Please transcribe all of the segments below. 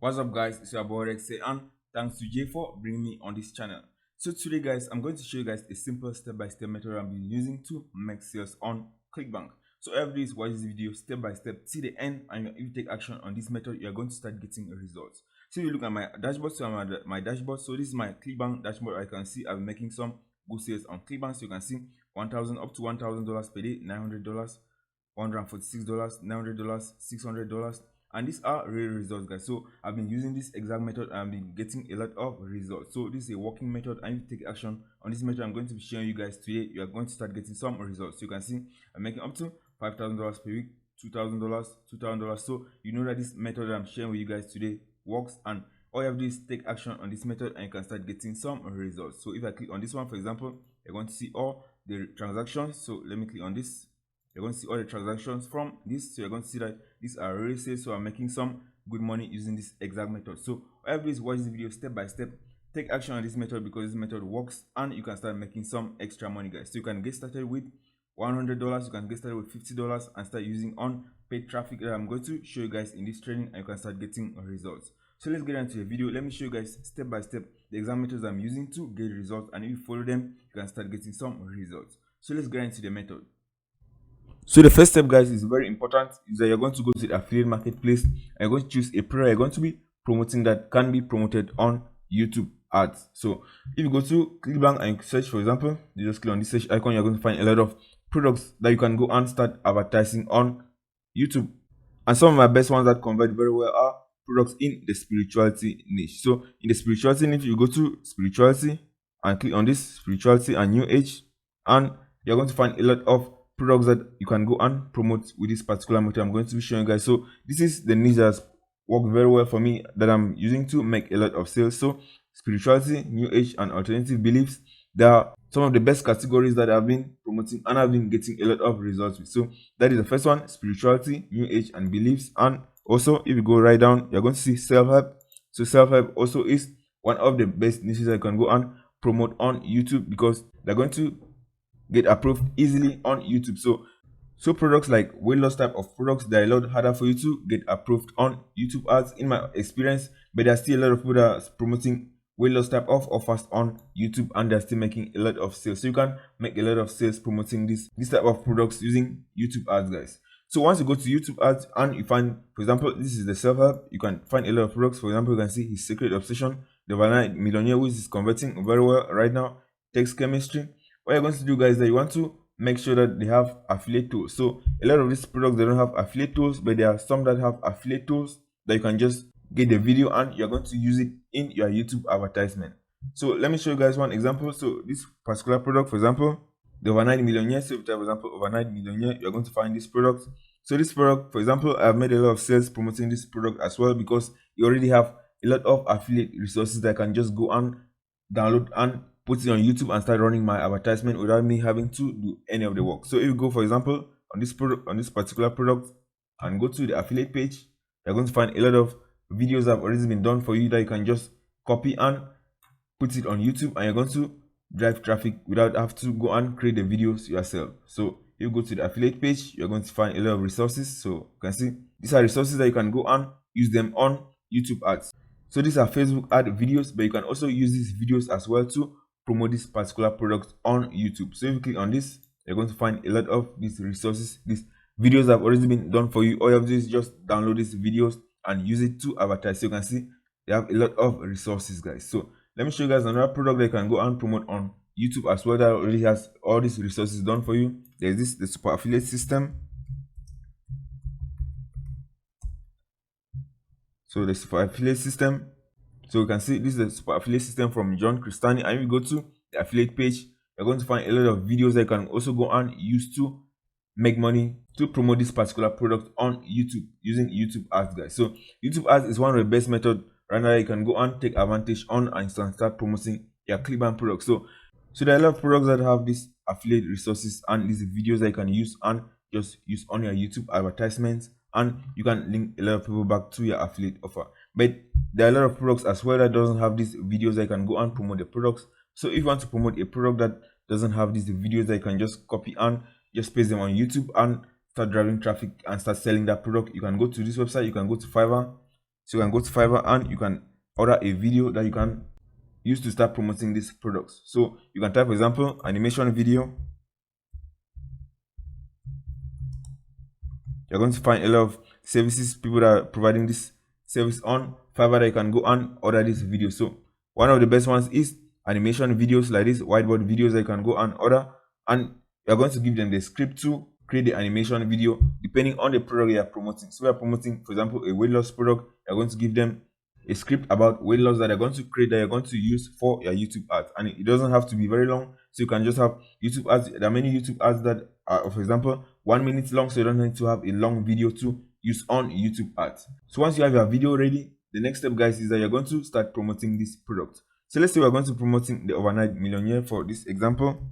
What's up, guys? It's your boy Rex, and thanks to Jay for bringing me on this channel. So today, guys, I'm going to show you guys a simple step-by-step method I've been using to make sales on Clickbank. So every day, watch this video step by step till the end, and if you take action on this method, you're going to start getting results. So if you look at my dashboard, so I'm at my dashboard. So this is my Clickbank dashboard. I can see I'm making some good sales on Clickbank. So you can see 1,000 up to $1,000 per day, $900, $146, $900, $600. And these are real results, guys. So I've been using this exact method and I've been getting a lot of results. So this is a working method, and if you take action on this method I'm going to be showing you guys today, you are going to start getting some results. So you can see I'm making up to $5,000 per week, $2,000, $2,000. So you know that this method that I'm sharing with you guys today works, and all you have to do is take action on this method and you can start getting some results. So if I click on this one, for example, you're going to see all the transactions. So let me click on this. You're going to see all the transactions from this. So you're going to see that these are real sales. So I'm making some good money using this exact method. So always watch the video step by step, take action on this method because this method works, and you can start making some extra money, guys. So you can get started with $100, you can get started with $50 and start using on paid traffic that I'm going to show you guys in this training, and you can start getting results. So let's get into the video. Let me show you guys step by step the exact methods I'm using to get results, and if you follow them you can start getting some results. So let's get into the method. So the first step, guys, is very important, is that you're going to go to the affiliate marketplace and you're going to choose a product you're going to be promoting that can be promoted on YouTube ads. So if you go to Clickbank and you search, for example, you just click on this search icon, you're going to find a lot of products that you can go and start advertising on YouTube. And some of my best ones that convert very well are products in the spirituality niche. So in the spirituality niche, you go to spirituality and click on this spirituality and new age, and you're going to find a lot of products that you can go and promote with this particular method I'm going to be showing you guys. So this is the niche that's worked very well for me that I'm using to make a lot of sales. So spirituality, new age, and alternative beliefs, they are some of the best categories that I've been promoting and I've been getting a lot of results with. So that is the first one: spirituality, new age, and beliefs. And also if you go right down, you're going to see self-help. So self-help also is one of the best niches I can go and promote on YouTube because they're going to get approved easily on YouTube. So products like weight loss type of products, they're a lot harder for you to get approved on YouTube ads in my experience, but there's still a lot of people that are promoting weight loss type of offers on YouTube and they're still making a lot of sales. So you can make a lot of sales promoting this type of products using YouTube ads, guys. So once you go to YouTube ads and you find, for example, this is the self-help, you can find a lot of products. For example, you can see his secret obsession, the overnight millionaire, which is converting very well right now, text chemistry. What you're going to do, guys, is that you want to make sure that they have affiliate tools. So a lot of these products, they don't have affiliate tools, but there are some that have affiliate tools that you can just get the video and you're going to use it in your YouTube advertisement. So let me show you guys one example. So this particular product, for example, the overnight millionaire. So for example, overnight millionaire, you're going to find this product. So this product, for example, I've made a lot of sales promoting this product as well because you already have a lot of affiliate resources that I can just go and download and put it on YouTube and start running my advertisement without me having to do any of the work. So if you go, for example, on this product, on this particular product, and go to the affiliate page, you're going to find a lot of videos that have already been done for you that you can just copy and put it on YouTube, and you're going to drive traffic without have to go and create the videos yourself. So if you go to the affiliate page, you're going to find a lot of resources. So you can see these are resources that you can go and use them on YouTube ads. So these are Facebook ad videos, but you can also use these videos as well to promote this particular product on YouTube. So if you click on this, you're going to find a lot of these resources, these videos have already been done for you. All you have to do is just download these videos and use it to advertise. So you can see they have a lot of resources, guys. So let me show you guys another product that you can go and promote on YouTube as well that already has all these resources done for you. There's this, the super affiliate system. So the super affiliate system, so you can see this is the super affiliate system from John Cristani, and if you go to the affiliate page, you're going to find a lot of videos that you can also go and use to make money to promote this particular product on YouTube using YouTube ads, guys. So YouTube ads is one of the best methods right now you can go and take advantage on and start promoting your Clickbank products. So there are a lot of products that have these affiliate resources and these videos that you can use and just use on your YouTube advertisements, and you can link a lot of people back to your affiliate offer. But there are a lot of products as well that doesn't have these videos that you can go and promote the products. So if you want to promote a product that doesn't have these videos that you can just copy and just paste them on YouTube and start driving traffic and start selling that product, you can go to this website, you can go to Fiverr, So you can go to Fiverr and you can order a video that you can use to start promoting these products. So you can type, for example, animation video. You're going to find a lot of services, people that are providing this service on Fiverr that you can go and order this video. So one of the best ones is animation videos like this, whiteboard videos that you can go and order, and you're going to give them the script to create the animation video depending on the product you are promoting. So we are promoting, for example, a weight loss product. You're going to give them a script about weight loss that you're going to create, that you're going to use for your YouTube ads, and it doesn't have to be very long. So you can just have YouTube ads. There are many YouTube ads that are, for example, 1 minute long, so you don't need to have a long video to use on YouTube ads. So once you have your video ready, the next step, guys, is that you're going to start promoting this product. So let's say we're going to promoting the overnight millionaire for this example,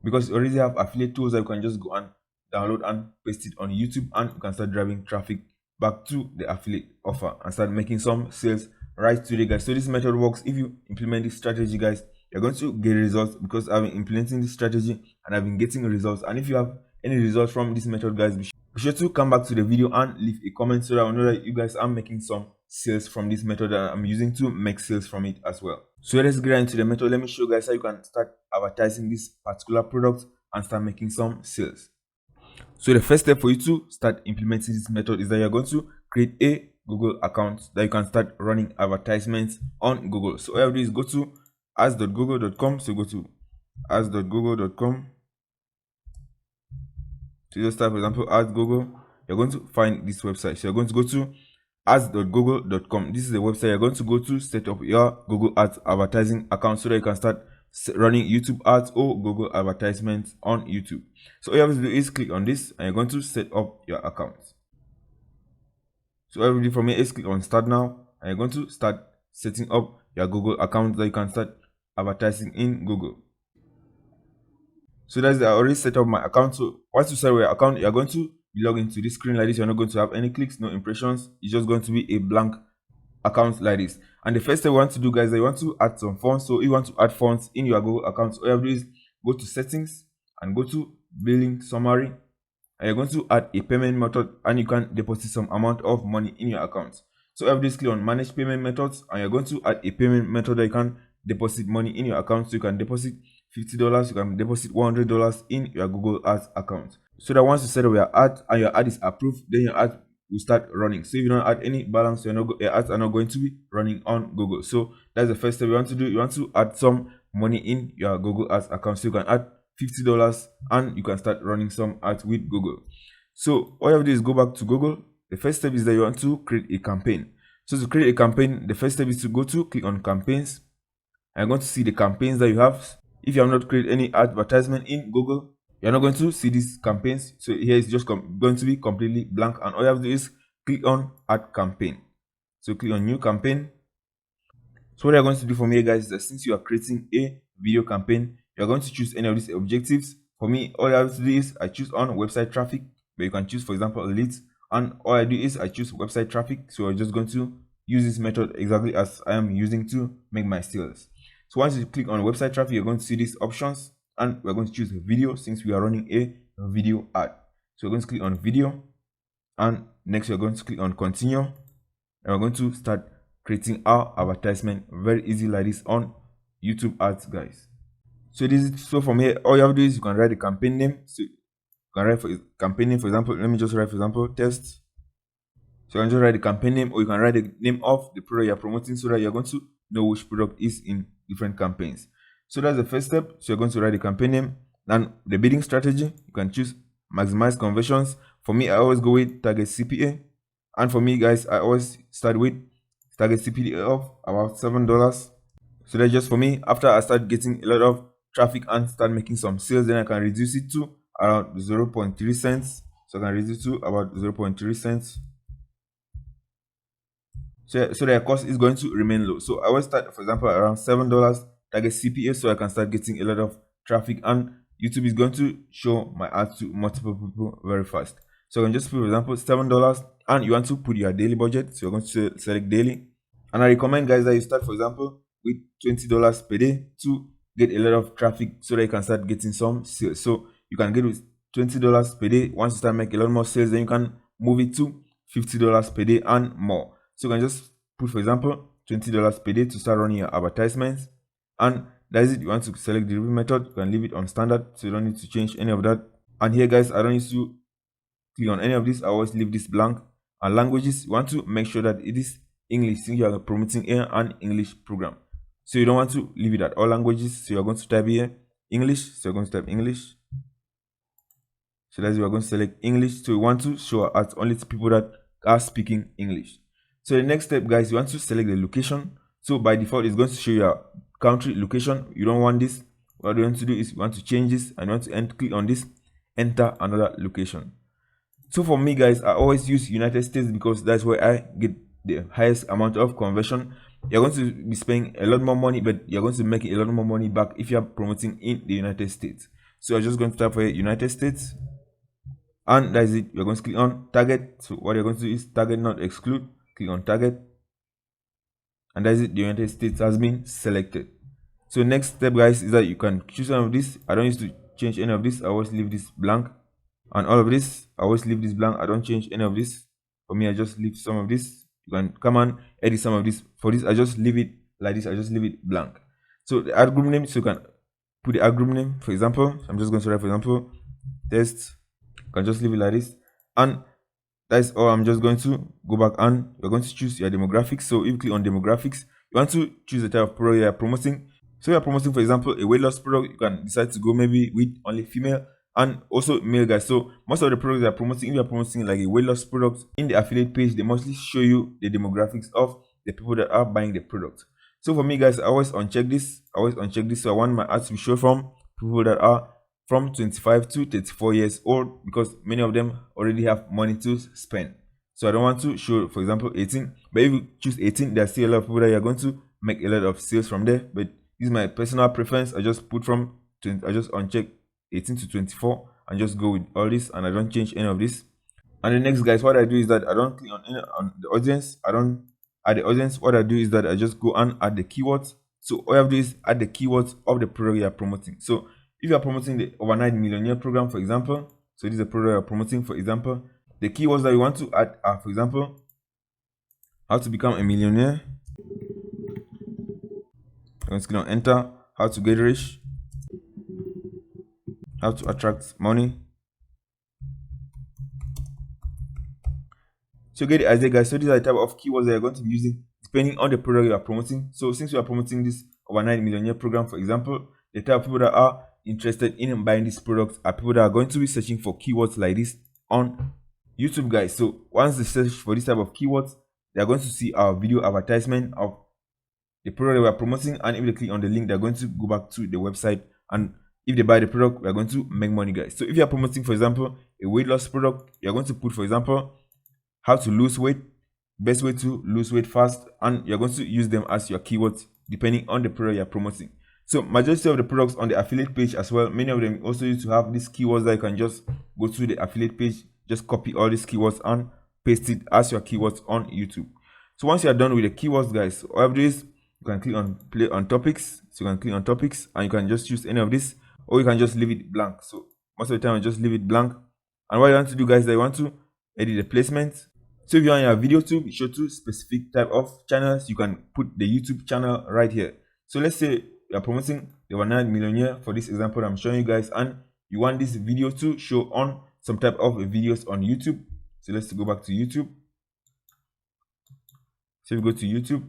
because you already have affiliate tools that you can just go and download and paste it on YouTube, and you can start driving traffic back to the affiliate offer and start making some sales right today, guys. So this method works. If you implement this strategy, guys, you're going to get results, because I've been implementing this strategy and I've been getting results. And if you have any results from this method, guys, be sure to come back to the video and leave a comment so that I know that you guys are making some sales from this method that I'm using to make sales from it as well. So let's get into the method. Let me show you guys how you can start advertising this particular product and start making some sales. So the first step for you to start implementing this method is that you're going to create a Google account that you can start running advertisements on Google. So all you have to do is go to ads.google.com. So go to ads.google.com. So just type, for example, ads Google. You're going to find this website. So you're going to go to ads.google.com. This is the website you're going to go to set up your Google Ads advertising account so that you can start running YouTube ads or Google advertisements on YouTube. So all you have to do is click on this and you're going to set up your account. So everything from here is click on start now and you're going to start setting up your Google account that you can start advertising in Google. So that's I already set up my account. So once you set up your account, you're going to log into this screen like this. You're not going to have any clicks, no impressions. It's just going to be a blank account like this. And the first thing we want to do, guys, is you want to add some fonts. So if you want to add fonts in your Google account, all you have to do is go to settings and go to billing summary, and you're going to add a payment method, and you can deposit some amount of money in your account. So all you have to do is click on manage payment methods, and you're going to add a payment method that you can deposit money in your account. So you can deposit $50, you can deposit $100 in your Google Ads account. So that once you set up your ad and your ad is approved, then your ad will start running. So if you don't add any balance, your ads are not going to be running on Google. So that's the first step you want to do. You want to add some money in your Google Ads account. So you can add $50 and you can start running some ads with Google. So all you have to do is go back to Google. The first step is that you want to create a campaign. So to create a campaign, the first step is to go to click on campaigns. I'm going to see the campaigns that you have. If you have not created any advertisement in Google, you're not going to see these campaigns. So here it's just going to be completely blank, and all you have to do is click on add campaign. So click on new campaign. So what you're going to do for me, guys, is that since you are creating a video campaign, you're going to choose any of these objectives. For me, all I have to do is I choose on website traffic, but you can choose, for example, leads, and all I do is I choose website traffic. So I'm just going to use this method exactly as I am using to make my sales. So once you click on website traffic, you're going to see these options, and we're going to choose video since we are running a video ad. So we're going to click on video, and next we're going to click on continue, and we're going to start creating our advertisement very easy like this on YouTube ads, guys. So from here, all you have to do is you can write the campaign name. So you can write for campaign name, for example, let me just write, for example, test. So you can just write the campaign name, or you can write the name of the product you're promoting so that you're going to know which product is in different campaigns. So that's the first step. So you're going to write the campaign name. And the bidding strategy, you can choose maximize conversions. For me, I always go with target CPA. And for me, guys, I always start with target CPA of about $7. So that's just for me. After I start getting a lot of traffic and start making some sales, then I can reduce it to around 0.3 cents. So I can reduce it to about 0.3 cents. So the cost is going to remain low. So I will start, for example, around $7 target CPA, so I can start getting a lot of traffic, and YouTube is going to show my ads to multiple people very fast. So I can just put, for example, $7, and you want to put your daily budget. So you're going to select daily, and I recommend, guys, that you start, for example, with $20 per day to get a lot of traffic so that you can start getting some sales. So you can get with $20 per day. Once you start making a lot more sales, then you can move it to $50 per day and more. So you can just put, for example, $20 per day to start running your advertisements. And that's it. You want to select the delivery method, you can leave it on standard, so you don't need to change any of that. And here guys, I don't need to click on any of this. I always leave this blank. And languages, you want to make sure that it is English, since you are promoting an English program. So you don't want to leave it at all languages. So you're going to type here English. So you're going to type English. So that's, we are going to select English. So we want to show ads only to people that are speaking English. So the next step, guys, you want to select the location. So by default, it's going to show your country location. You don't want this. What you want to do is you want to change this, and you want to click on this, enter another location. So for me, guys, I always use United States because that's where I get the highest amount of conversion. You're going to be spending a lot more money, but you're going to make a lot more money back if you're promoting in the United States. So I'm just going to type for United States, and that's it. You're going to click on target. So what you're going to do is target, not exclude. Click on target, and that's it. The United States has been selected. So next step, guys, is that you can choose one of this. I don't use to change any of this. I always leave this blank. And all of this, I always leave this blank. I don't change any of this. For me, I just leave some of this. You can come and edit some of this. For this, I just leave it like this. I just leave it blank. So the ad group name, so you can put the ad group name, for example. I'm just going to write, for example, test. You can just leave it like this. And that's all. I'm just going to go back, and you're going to choose your demographics. So if you click on demographics, you want to choose the type of product you're promoting. So you're promoting, for example, a weight loss product. You can decide to go maybe with only female and also male, guys. So most of the products they're promoting, if you're promoting like a weight loss product, in the affiliate page, they mostly show you the demographics of the people that are buying the product. So for me, guys, I always uncheck this. So I want my ads to be shown from people that are from 25 to 34 years old, because many of them already have money to spend. So I don't want to show, for example, 18. But if you choose 18, there's still a lot of people that you're going to make a lot of sales from there. But this is my personal preference. I just put from 20, I just uncheck 18 to 24 and just go with all this, and I don't change any of this. And the next, guys, what I do is that I don't click on the audience. I don't add the audience. What I do is that I just go and add the keywords. So all I have to do is add the keywords of the product you're promoting. So if you're promoting the overnight millionaire program, for example, so this is a product you're promoting, for example, the keywords that you want to add are, for example, how to become a millionaire. I'm just going to enter, how to get rich, how to attract money. So get the idea, guys. So these are the type of keywords that you're going to be using depending on the product you are promoting. So since you are promoting this overnight millionaire program, for example, the type of people that are interested in buying this product are people that are going to be searching for keywords like this on YouTube, guys. So once they search for this type of keywords, they are going to see our video advertisement of the product we are promoting, and if they click on the link, they're going to go back to the website, and if they buy the product, we are going to make money, guys. So if you are promoting, for example, a weight loss product, you're going to put, for example, how to lose weight, best way to lose weight fast, and you're going to use them as your keywords depending on the product you're promoting. So majority of the products on the affiliate page as well, many of them also used to have these keywords that you can just go to the affiliate page, just copy all these keywords and paste it as your keywords on YouTube. So once you are done with the keywords, guys, all of this, you can click on play on topics. So you can click on topics, and you can just choose any of this, or you can just leave it blank. So most of the time I just leave it blank. And what you want to do, guys, that you want to edit the placement. So if you want your video to be shown to specific type of channels, you can put the YouTube channel right here. So let's say you are promoting the overnight millionaire for this example I'm showing you guys, and you want this video to show on some type of videos on YouTube. So let's go back to YouTube. So we go to YouTube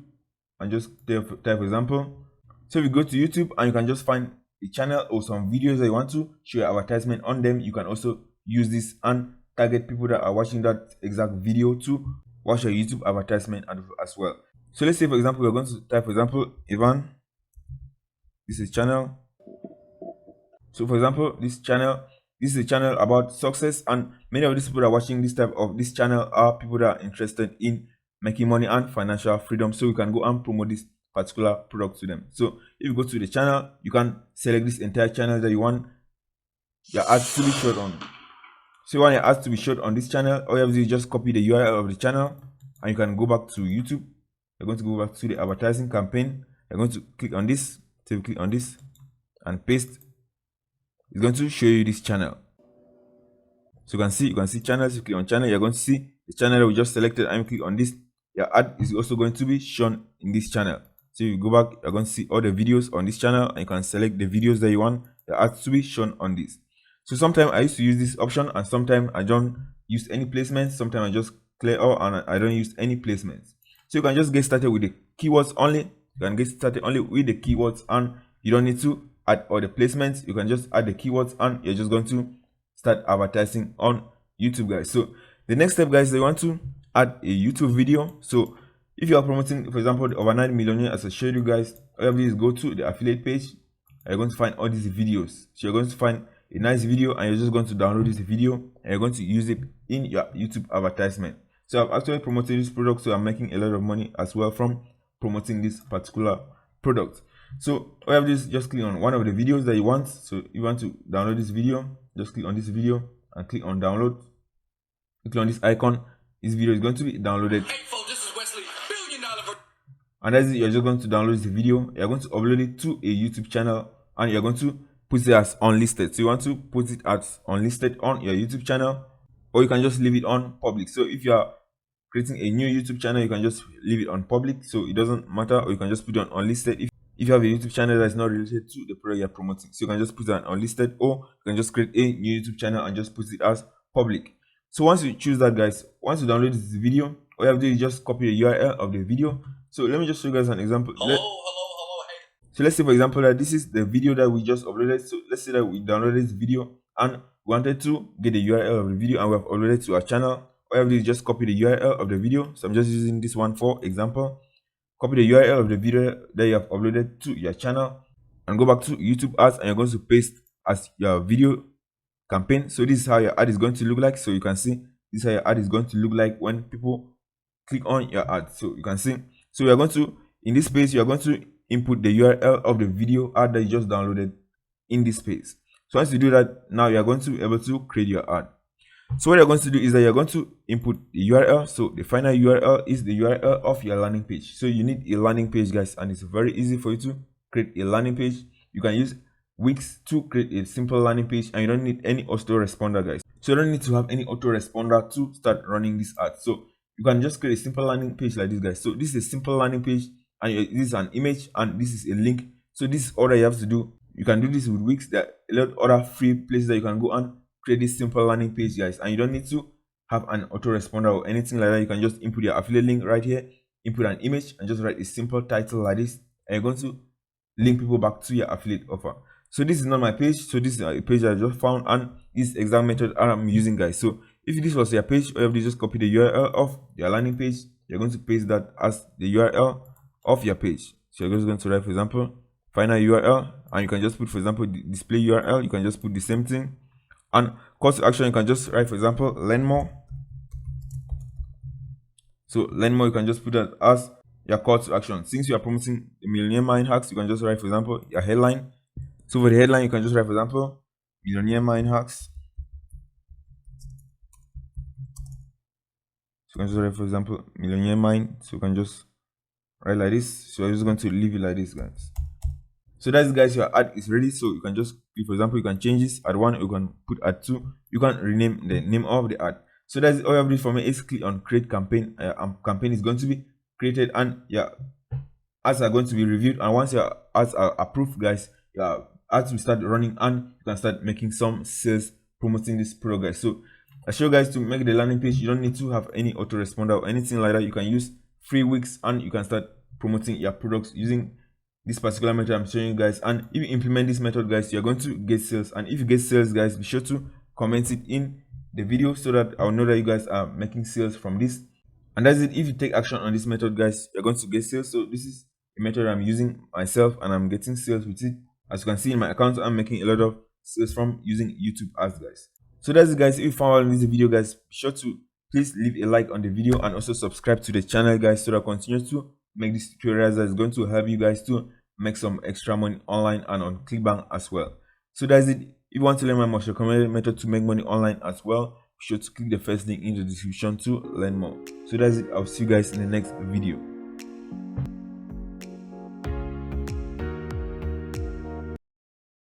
and just type for example. So we go to YouTube, and you can just find the channel or some videos that you want to show your advertisement on them. You can also use this and target people that are watching that exact video to watch your YouTube advertisement as well. So let's say, for example, we're going to type, for example, Ivan. This is channel. So for example, this is a channel about success, and many of these people that are watching this type of this channel are people that are interested in making money and financial freedom. So you can go and promote this particular product to them. So if you go to the channel, you can select this entire channel that you want your ads to be showed on. So you want your ads to be showed on this channel, all you have to do is just copy the URL of the channel, and you can go back to YouTube. You're going to go back to the advertising campaign. You're going to click on this. So you click on this and paste. It's going to show you this channel. So you can see channels. You click on channel, you're going to see the channel that we just selected, and you click on this. your ad is also going to be shown in this channel. So you go back, you're going to see all the videos on this channel, and you can select the videos that you want the ads to be shown on this. So sometimes I used to use this option, and sometimes I don't use any placements. Sometimes I just clear all and I don't use any placements. So you can just get started with the keywords only. You can get started only with the keywords, and you don't need to add all the placements. You can just add the keywords and you're just going to start advertising on YouTube, guys. So the next step, guys, they want to add a YouTube video. So if you are promoting, for example, the overnight millionaire, as I showed you guys, all you have to do is go to the affiliate page. You're going to find all these videos. So you're going to find a nice video, and you're just going to download this video, and you're going to use it in your YouTube advertisement. So I've actually promoted this product, so I'm making a lot of money as well from promoting this particular product. So all you have to do is just click on one of the videos that you want. So you want to download this video, just click on this video and click on download. You click on this icon. This video is going to be downloaded. Hey folks, this is Wesley, $1 billion. And that's it. You're just going to download this video. You're going to upload it to a YouTube channel, and you're going to put it as unlisted. So you want to put it as unlisted on your YouTube channel, or you can just leave it on public. So if you are creating a new YouTube channel, you can just leave it on public, so it doesn't matter, or you can just put it on unlisted if you have a YouTube channel that is not related to the product you're promoting. So you can just put it on unlisted, or you can just create a new YouTube channel and just put it as public. So once you choose that, guys, once you download this video, all you have to do is just copy the URL of the video. So let me just show you guys an example. Hey. So let's say, for example, that this is the video that we just uploaded. So let's say that we downloaded this video and we wanted to get the URL of the video, and we have uploaded to our channel. All you have to do is just copy the URL of the video. So I'm just using this one for example. Copy the URL of the video that you have uploaded to your channel, and go back to YouTube ads, and you're going to paste as your video campaign. So this is how your ad is going to look like. So you can see this is how your ad is going to look like when people click on your ad. So you can see. So we are going to, in this space, you are going to input the URL of the video ad that you just downloaded in this space. So once you do that, now you are going to be able to create your ad. So what you're going to do is that you're going to input the URL. So the final URL is the URL of your landing page. So you need a landing page, guys, and it's very easy for you to create a landing page. You can use Wix to create a simple landing page, and you don't need any autoresponder, guys. So you don't need to have any autoresponder to start running this ad. So you can just create a simple landing page like this, guys. So this is a simple landing page, and this is an image, and this is a link. So this is all that you have to do. You can do this with Wix. There are a lot of other free places that you can go and create this simple landing page, guys, and you don't need to have an autoresponder or anything like that. You can just input your affiliate link right here, input an image, and just write a simple title like this, and you're going to link people back to your affiliate offer. So this is not my page. So this is a page I just found, and this exact method I'm using, guys. So if this was your page, all you have to just copy the URL of your landing page. You're going to paste that as the URL of your page. So you're just going to write, for example, final URL, and you can just put, for example, the display URL. You can just put the same thing. And call to action, you can just write, for example, learn more. So learn more, you can just put that as your call to action. Since you are promoting the millionaire mind hacks, you can just write, for example, your headline. So for the headline, you can just write, for example, millionaire mind hacks. So you can just write, for example, millionaire mind. So you can just write like this. So I'm just going to leave it like this, guys. So that's, guys, your ad is ready. So you can just, for example, you can change this ad 1, you can put ad 2, you can rename the name of the ad. So that's all you have to do for me is click on create campaign. Campaign is going to be created, and your ads are going to be reviewed, and once your ads are approved, guys, your ads will start running, and you can start making some sales promoting this product, guys. So I show you guys to make the landing page. You don't need to have any autoresponder or anything like that. You can use free Wix, and you can start promoting your products using this particular method I'm showing you guys. And if you implement this method, guys, you're going to get sales. And if you get sales, guys, be sure to comment it in the video so that I'll know that you guys are making sales from this. And that's it. If you take action on this method, guys, you're going to get sales. So this is a method I'm using myself, and I'm getting sales with it. As you can see in my account, I'm making a lot of sales from using YouTube ads, guys. So that's it, guys. If you found this video, guys, be sure to please leave a like on the video, and also subscribe to the channel, guys, so that I continue to make this tutorials that is going to help you guys to make some extra money online and on Clickbank as well. So that's it. If you want to learn my most recommended method to make money online as well, be sure to click the first link in the description to learn more. So that's it. I'll see you guys in the next video.